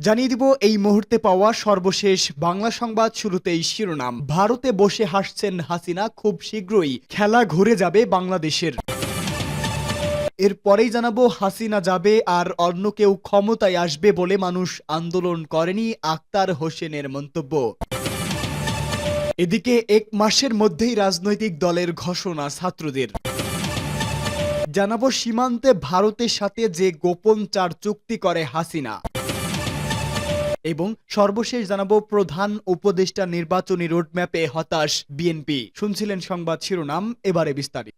জানিয়ে দিব এই মুহূর্তে পাওয়া সর্বশেষ বাংলা সংবাদ। শুরুতেই শিরোনাম। ভারতে বসে হাসছেন হাসিনা, খুব শীঘ্রই খেলা ঘুরে যাবে বাংলাদেশের। এরপরেই জানাবো, হাসিনা যাবে আর অন্য কেউ ক্ষমতায় আসবে বলে মানুষ আন্দোলন করেনি, আক্তার হোসেনের মন্তব্য। এদিকে এক মাসের মধ্যেই রাজনৈতিক দলের ঘোষণা ছাত্রদের। জানাবো সীমান্তে ভারতের সাথে যে গোপন 4 চুক্তি করে হাসিনা। এবং সর্বশেষ জানাবো, প্রধান উপদেষ্টা নির্বাচনী রোডম্যাপে হতাশ বিএনপি। শুনছিলেন সংবাদ শিরোনাম, এবারে বিস্তারিত।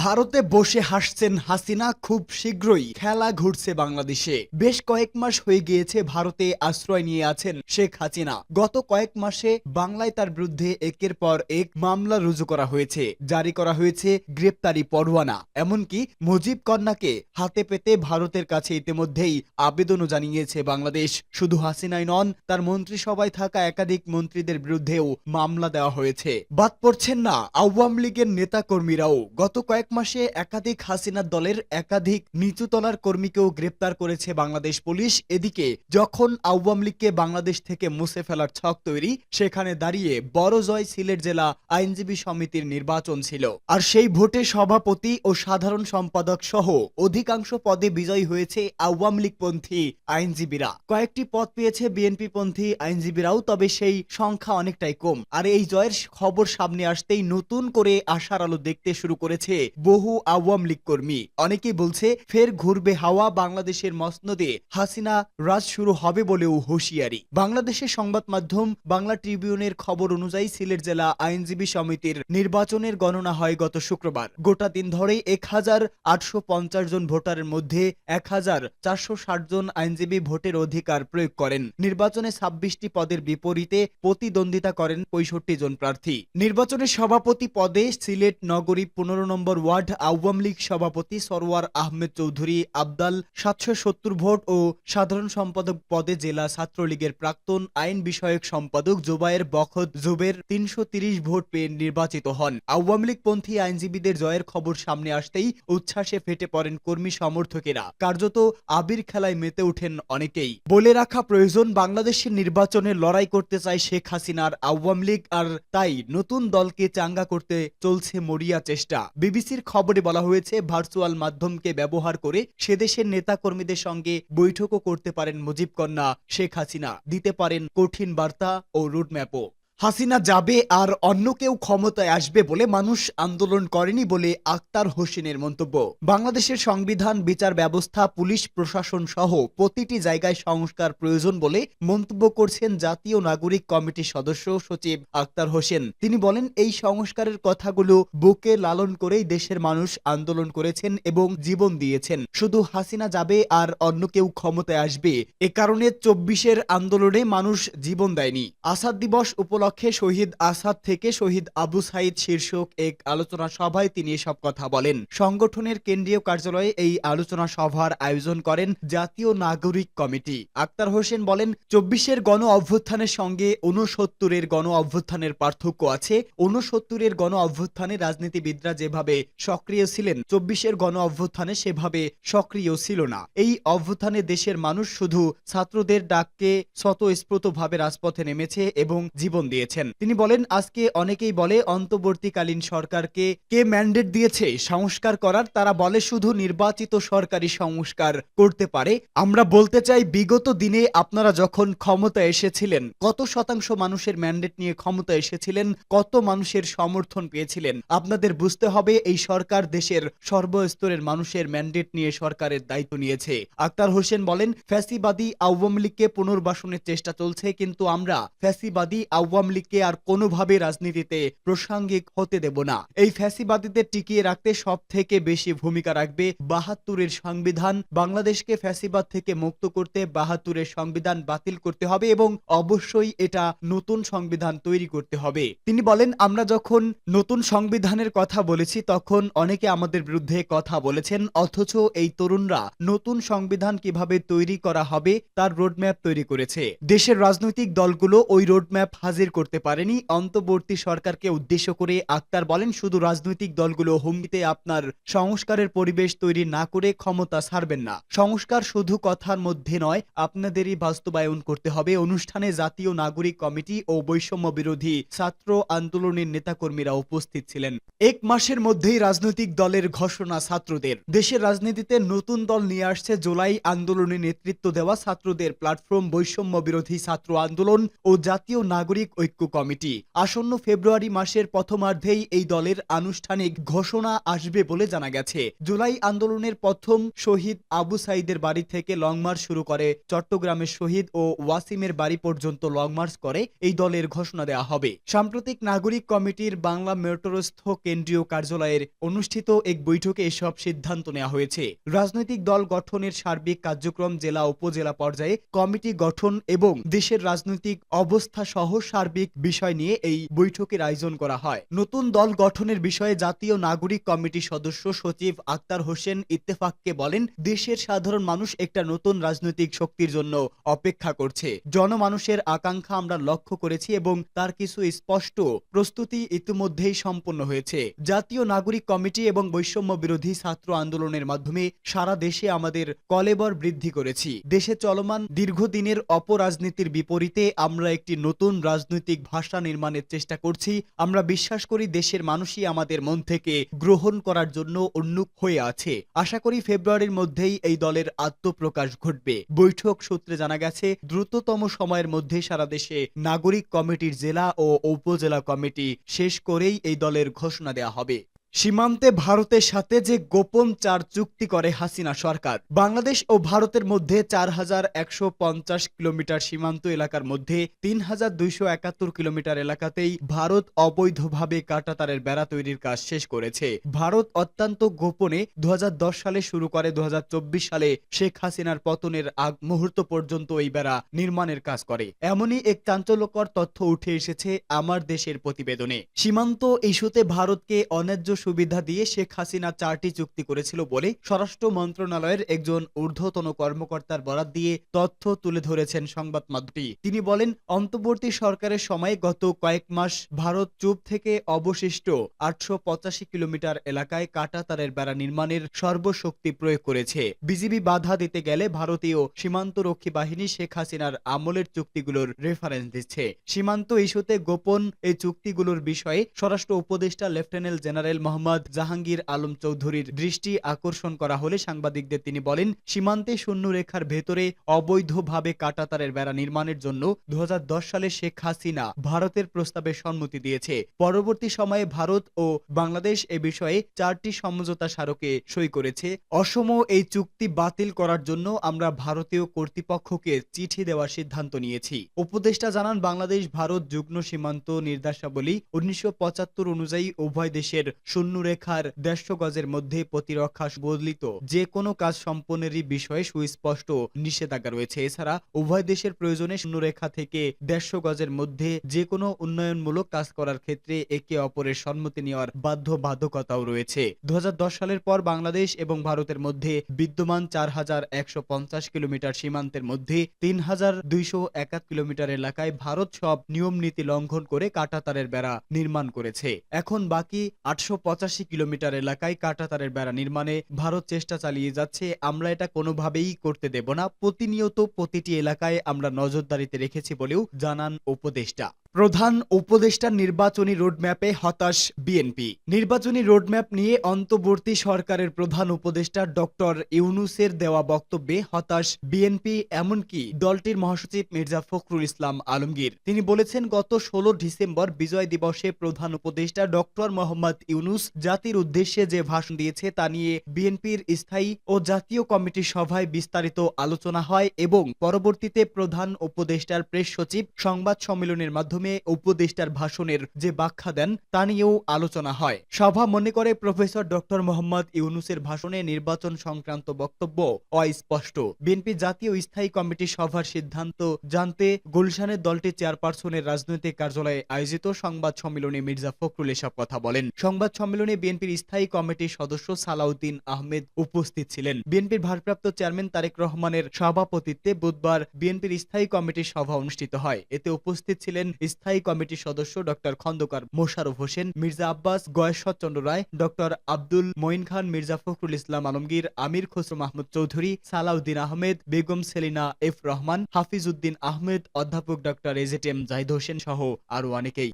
ভারতে বসে হাসছেন হাসিনা, খুব শীঘ্রই খেলা ঘুরছে বাংলাদেশে। বেশ কয়েক মাস হয়ে গিয়েছে ভারতে আশ্রয় নিয়ে আছেন শেখ হাসিনা। গত কয়েক মাসে বাংলায় তার বিরুদ্ধে একের পর এক মামলা রুজু করা হয়েছে, জারি করা হয়েছে গ্রেপ্তারি পরোয়ানা। এমনকি মুজিব কন্যাকে হাতে পেতে ভারতের কাছে ইতিমধ্যেই আবেদনও জানিয়েছে বাংলাদেশ। শুধু হাসিনাই নন, তার মন্ত্রিসভায় থাকা একাধিক মন্ত্রীদের বিরুদ্ধেও মামলা দেওয়া হয়েছে। বাদ পড়ছেন না আওয়ামী লীগের নেতাকর্মীরাও। গত কয়েক মাসে একাধিক হাসিনা দলের একাধিক নিচুতলার কর্মীকেও গ্রেপ্তার করেছে বাংলাদেশ পুলিশ। এদিকে যখন আওয়ামী লীগকে বাংলাদেশ থেকে মুছে ফেলার ছক তৈরি, সেখানে দাঁড়িয়ে বড় জয় সিলেট জেলা আইনজীবী সমিতির নির্বাচন ছিল। আর সেই ভোটে সভাপতি ও সাধারণ সম্পাদক সহ অধিকাংশ পদে বিজয়ী হয়েছে আওয়ামী লীগপন্থী আইনজীবীরা। কয়েকটি পদ পেয়েছে বিএনপি পন্থী আইনজীবীরাও, তবে সেই সংখ্যা অনেকটাই কম। আর এই জয়ের খবর সামনে আসতেই নতুন করে আশার আলো দেখতে শুরু করেছে বহু আওয়ামী লীগ কর্মী। অনেকেই বলছে ফের ঘুরবে হাওয়া, বাংলাদেশের মসনদে হাসিনা রাজ শুরু হবে বলেও হুঁশিয়ারি। বাংলাদেশের সংবাদ মাধ্যম বাংলা ট্রিবিউনের খবর অনুযায়ী সিলেট জেলা আইনজীবী সমিতির নির্বাচনের গণনা হয় গত শুক্রবার। গোটা দিন ধরেই 1850 জন ভোটারের মধ্যে 1460 জন আইনজীবী ভোটের অধিকার প্রয়োগ করেন। নির্বাচনে 26টি পদের বিপরীতে প্রতিদ্বন্দ্বিতা করেন 65 জন প্রার্থী। নির্বাচনের সভাপতি পদে সিলেট নগরী 15 নম্বর ওয়ার্ড আওয়ামী লীগ সভাপতি সরওয়ার আহমেদ চৌধুরী আবদাল 770 ভোট ও সাধারণ সম্পাদক পদে জেলা ছাত্রলীগের প্রাক্তন আইন বিষয়ক সম্পাদক জোবায়ের বখত জুবের 330 ভোট পেয়ে নির্বাচিত হন। আওয়ামী লীগপন্থী আইনজীবীদের জয়ের খবর সামনে আসতেই উচ্ছ্বাসে ফেটে পড়েন কর্মী সমর্থকেরা। কার্যত আবির খেলায় মেতে ওঠেন অনেকেই। বলে রাখা প্রয়োজন, বাংলাদেশের নির্বাচনে লড়াই করতে চায় শেখ হাসিনার আওয়ামী লীগ, আর তাই নতুন দলকে চাঙ্গা করতে চলছে মরিয়া চেষ্টা। বিবিসির খবরে বলা হয়েছে, ভার্চুয়াল মাধ্যমকে ব্যবহার করে সেদেশের নেতা কর্মীদের সঙ্গে বৈঠকও করতে পারেন মুজিব কন্যা শেখ হাসিনা, দিতে পারেন কঠিন বার্তা ও রুটম্যাপও। হাসিনা যাবে আর অন্য কেউ ক্ষমতায় আসবে বলে মানুষ আন্দোলন করেনি বলে আক্তার হোসেনের মন্তব্য। বাংলাদেশের সংবিধান, বিচার ব্যবস্থা, পুলিশ প্রশাসন সহ প্রতিটি জায়গায় সংস্কার প্রয়োজন বলে মন্তব্য করছেন জাতীয় নাগরিক কমিটির সদস্য সচিব আক্তার হোসেন। তিনি বলেন, এই সংস্কারের কথাগুলো বুকে লালন করেই দেশের মানুষ আন্দোলন করেছেন এবং জীবন দিয়েছেন। শুধু হাসিনা যাবে আর অন্য কেউ ক্ষমতায় আসবে এ কারণে 24-এর আন্দোলনে মানুষ জীবন দেয়নি। আসাদ দিবস উপলক্ষে শহীদ আসাদ থেকে শহীদ আবু সাইদ শীর্ষক এক আলোচনা সভায় তিনি এসব কথা বলেন। সংগঠনের কেন্দ্রীয় কার্যালয়ে এই আলোচনা সভার আয়োজন করেন জাতীয় নাগরিক কমিটি। আক্তার হোসেন বলেন, 24-এর গণ অভ্যুত্থানের সঙ্গে 69-এর গণ অভ্যুত্থানের পার্থক্য আছে। 69-এর গণ অভ্যুত্থানে রাজনীতিবিদরা যেভাবে সক্রিয় ছিলেন, 24-এর গণ অভ্যুত্থানে সেভাবে সক্রিয় ছিল না। এই অভ্যুত্থানে দেশের মানুষ শুধু ছাত্রদের ডাককে স্বতঃস্ফূর্তভাবে রাজপথে নেমেছে এবং জীবন দিয়েছেন। তিনি বলেন, আজকে অনেকেই বলে অন্তর্বর্তীকালীন সরকারকে কে ম্যান্ডেট দিয়েছে সংস্কার করার, তারা বলে শুধু নির্বাচিত সরকারি সংস্কার করতে পারে। আমরা বলতে চাই, বিগত দিনে আপনারা যখন ক্ষমতায় এসেছিলেন, কত শতাংশ মানুষের ম্যান্ডেট নিয়ে ক্ষমতা এসেছিলেন, কত মানুষের সমর্থন পেয়েছিলেন। আপনাদের বুঝতে হবে, এই সরকার দেশের সর্বস্তরের মানুষের ম্যান্ডেট নিয়ে সরকারের দায়িত্ব নিয়েছে। আক্তার হোসেন বলেন, ফ্যাসিবাদী আওয়ামী লীগকে পুনর্বাসনের চেষ্টা চলছে, কিন্তু আমরা ফ্যাসিবাদী আওয়ামী লীগকে আর কোনোভাবে রাজনীতিতে প্রাসঙ্গিক হতে দেব না। এই ফ্যাসিবাদীদের টিকিয়ে রাখতে সব থেকে বেশি ভূমিকা রাখবে 72-এর সংবিধান। বাংলাদেশকে ফ্যাসিবাদ থেকে মুক্ত করতে 72-এর সংবিধান বাতিল করতে হবে এবং অবশ্যই এটা নতুন সংবিধান তৈরি করতে হবে। তিনি বলেন, আমরা যখন নতুন সংবিধানের কথা বলেছি তখন অনেকে আমাদের বিরুদ্ধে কথা বলেছেন, অথচ এই তরুণরা নতুন সংবিধান কিভাবে তৈরি করা হবে তার রোডম্যাপ তৈরি করেছে। দেশের রাজনৈতিক দলগুলো ওই রোডম্যাপ হাজির করতে পারেনি অন্তর্বর্তী সরকারকে উদ্দেশ্য করে আক্তার বলেন, শুধু রাজনৈতিক দলগুলো হুমকিতে আপনার সংস্কারের পরিবেশ তৈরি না করে ক্ষমতা ছাড়বেন না। সংস্কার শুধু কথার মধ্যে নয়, আপনাদেরই বাস্তবায়ন করতে হবে। অনুষ্ঠানে জাতীয় নাগরিক কমিটি ও বৈষম্য বিরোধী ছাত্র আন্দোলনের নেতাকর্মীরা উপস্থিত ছিলেন। এক মাসের মধ্যেই রাজনৈতিক দলের ঘোষণা ছাত্রদের। দেশের রাজনীতিতে নতুন দল নিয়ে আসছে জুলাই আন্দোলনে নেতৃত্ব দেওয়া ছাত্রদের প্ল্যাটফর্ম বৈষম্য বিরোধী ছাত্র আন্দোলন ও জাতীয় নাগরিক ঐক্য কমিটি। আসন্ন ফেব্রুয়ারি মাসের প্রথমার্ধেই এই দলের আনুষ্ঠানিক ঘোষণা আসবে বলে জানা গেছে। জুলাই আন্দোলনের প্রথম শহীদ আবু সাইদের বাড়ি থেকে লং মার্চ শুরু করে চট্টগ্রামের শহীদ ও ওয়াসিমের বাড়ি পর্যন্ত লং মার্চ করে এই দলের ঘোষণা দেওয়া হবে। সাম্প্রতিক নাগরিক কমিটির বাংলা মেট্রোস্থ কেন্দ্রীয় কার্যালয়ের অনুষ্ঠিত এক বৈঠকে এসব সিদ্ধান্ত নেওয়া হয়েছে। রাজনৈতিক দল গঠনের সার্বিক কার্যক্রম, জেলা উপজেলা পর্যায়ে কমিটি গঠন এবং দেশের রাজনৈতিক অবস্থা সহ সার্বিক বিষয় নিয়ে এই বৈঠকের আয়োজন করা হয়। নতুন দল গঠনের বিষয়ে জাতীয় নাগরিক কমিটির সদস্য সচিব আক্তার হোসেন ইত্তেফাককে বলেন, দেশের সাধারণ মানুষ একটা নতুন রাজনৈতিক শক্তির জন্য অপেক্ষা করছে। জনমানুষের আকাঙ্ক্ষা আমরা লক্ষ্য করেছি এবং তার কিছু স্পষ্ট প্রস্তুতি ইতিমধ্যেই সম্পন্ন হয়েছে। জাতীয় নাগরিক কমিটি এবং বৈষম্য বিরোধী ছাত্র আন্দোলনের মাধ্যমে সারা দেশে আমাদের কলেবর বৃদ্ধি করেছি। দেশে চলমান দীর্ঘদিনের অপরাজনীতির বিপরীতে আমরা একটি নতুন রাজনৈতিক ভাষা নির্মাণের চেষ্টা করছি। আমরা বিশ্বাস করি দেশের মানুষই আমাদের মন থেকে গ্রহণ করার জন্য উন্মুখ হয়ে আছে। আশা করি ফেব্রুয়ারির মধ্যেই এই দলের আত্মপ্রকাশ ঘটবে। বৈঠক সূত্রে জানা গেছে, দ্রুততম সময়ের মধ্যে সারা দেশে নাগরিক কমিটির জেলা ও উপজেলা কমিটি শেষ করেই এই দলের ঘোষণা দেওয়া হবে। সীমান্তে ভারতের সাথে যে গোপন 4 চুক্তি করে হাসিনা সরকার। বাংলাদেশ ও ভারতের মধ্যে 4150 কিলোমিটার সীমান্ত এলাকার মধ্যে 3271 কিলোমিটার এলাকাতেই ভারত অবৈধভাবে কাঁটাতারের বেড়া তৈরির কাজ শেষ করেছে। ভারত অত্যন্ত গোপনে 2010 সালে শুরু করে 2024 সালে শেখ হাসিনার পতনের আগ মুহূর্ত পর্যন্ত এই বেড়া নির্মাণের কাজ করে। এমনই এক চাঞ্চল্যকর তথ্য উঠে এসেছে আমার দেশের প্রতিবেদনে। সীমান্ত ইস্যুতে ভারতকে অন্যায্য সুবিধা দিয়ে শেখ হাসিনা 4টি চুক্তি করেছিল বলে স্বরাষ্ট্র মন্ত্রণালয়ের একজন ঊর্ধ্বতন কর্মকর্তার বরাত দিয়ে তথ্য তুলে ধরেছেন সংবাদ মাধ্যমটি। তিনি বলেন, অন্তর্বর্তী সরকারের সময় গত কয়েক মাস ভারত চুপ থেকে অবশিষ্ট 885 কিলোমিটার এলাকায় কাঁটাতারের বেড়া নির্মাণের সর্বশক্তি প্রয়োগ করেছে। বিজিবি বাধা দিতে গেলে ভারতীয় সীমান্তরক্ষী বাহিনী শেখ হাসিনার আমলের চুক্তিগুলোর রেফারেন্স দিচ্ছে। সীমান্ত ইস্যুতে গোপন এই চুক্তিগুলোর বিষয়ে স্বরাষ্ট্র উপদেষ্টা লেফটেন্যান্ট জেনারেল মোহাম্মদ জাহাঙ্গীর আলম চৌধুরীর দৃষ্টি আকর্ষণ করা হলে সাংবাদিকদের তিনি বলেন, সীমান্তে শূন্যরেখার ভেতরে অবৈধভাবে কাঁটাতারের বেড়া নির্মাণের জন্য 2010 সালে শেখ হাসিনা ভারতের প্রস্তাবে সম্মতি দিয়েছে। পরবর্তী সময়ে ভারত ও বাংলাদেশ এ বিষয়ে 4টি সমঝোতা স্মারকে সই করেছে। অসম এই চুক্তি বাতিল করার জন্য আমরা ভারতীয় কর্তৃপক্ষকে চিঠি দেওয়ার সিদ্ধান্ত নিয়েছি। উপদেষ্টা জানান, বাংলাদেশ ভারত যুগ্ম সীমান্ত নির্দেশাবলী 1975 অনুযায়ী উভয় দেশের শূন্যরেখার 150 গজের মধ্যে প্রতিরক্ষা বদলিত যে কোনো কাজ সম্পন্নেরই বিষয়ে সুস্পষ্ট নিষেধাজ্ঞা রয়েছে। এছাড়া উভয় দেশের প্রয়োজনে শূন্যরেখা থেকে 150 গজের মধ্যে যে কোনো উন্নয়নমূলক কাজ করার ক্ষেত্রে একে অপরের সম্মতি নেওয়ার বাধ্যবাধকতাও রয়েছে। 2010 সালের পর বাংলাদেশ এবং ভারতের মধ্যে বিদ্যমান 4150 কিলোমিটার সীমান্তের মধ্যে 3201 কিলোমিটার এলাকায় ভারত সব নিয়ম নীতি লঙ্ঘন করে কাঁটাতারের বেড়া নির্মাণ করেছে। এখন বাকি 885 কিলোমিটার এলাকায় কাঁটাতারের বেড়া নির্মাণে ভারত চেষ্টা চালিয়ে যাচ্ছে। আমরা এটা কোনোভাবেই করতে দেব না। প্রতিনিয়ত প্রতিটি এলাকায় আমরা নজরদারিতে রেখেছি বলেও জানান উপদেষ্টা। প্রধান উপদেষ্টার নির্বাচনী রোডম্যাপে হতাশ বিএনপি। নির্বাচনী রোডম্যাপ নিয়ে অন্তর্বর্তী সরকারের প্রধান উপদেষ্টা ডক্টর ইউনূসের দেওয়া বক্তব্যে হতাশ বিএনপি, এমনকি দলটির মহাসচিব মির্জা ফখরুল ইসলাম আলমগীর। তিনি বলেছেন, গত 16 ডিসেম্বর বিজয় দিবসে প্রধান উপদেষ্টা ডক্টর মোহাম্মদ ইউনূস জাতির উদ্দেশ্যে যে ভাষণ দিয়েছে তা নিয়ে বিএনপির স্থায়ী ও জাতীয় কমিটির সভায় বিস্তারিত আলোচনা হয় এবং পরবর্তীতে প্রধান উপদেষ্টার প্রেস সচিব সংবাদ সম্মেলনের মাধ্যমে উপদেষ্টার ভাষণের যে ব্যাখ্যা দেন তা নিয়েও আলোচনা হয়। সভা মনে করে প্রফেসর ডক্টর মোহাম্মদ ইউনূসের ভাষণে নির্বাচন সংক্রান্ত বক্তব্য অস্পষ্ট। বিএনপি জাতীয় স্থায়ী কমিটির সভার সিদ্ধান্ত জানতে গুলশানের দলটির চেয়ারপারসনের রাজনৈতিক কার্যালয়ে আয়োজিত সংবাদ সম্মেলনে মির্জা ফখরুল এসব কথা বলেন। সংবাদ সম্মেলনে বিএনপির স্থায়ী কমিটির সদস্য সালাউদ্দিন আহমেদ উপস্থিত ছিলেন। বিএনপির ভারপ্রাপ্ত চেয়ারম্যান তারেক রহমানের সভাপতিত্বে বুধবার বিএনপির স্থায়ী কমিটির সভা অনুষ্ঠিত হয়। এতে উপস্থিত ছিলেন স্থায়ী কমিটির সদস্য ডক্টর খন্দকার মোশাররফ হোসেন, মির্জা আব্বাস, গয়েশ্বরচন্দ্র রায়, ডক্টর আব্দুল মঈন খান, মির্জা ফখরুল ইসলাম আলমগীর, আমির খসরু মাহমুদ চৌধুরী, সালাউদ্দিন আহমেদ, বেগম সেলিনা এফ রহমান, হাফিজ উদ্দিন আহমেদ, অধ্যাপক ডক্টর এজেটেম জাহিদ হোসেন সহ আরো অনেকেই।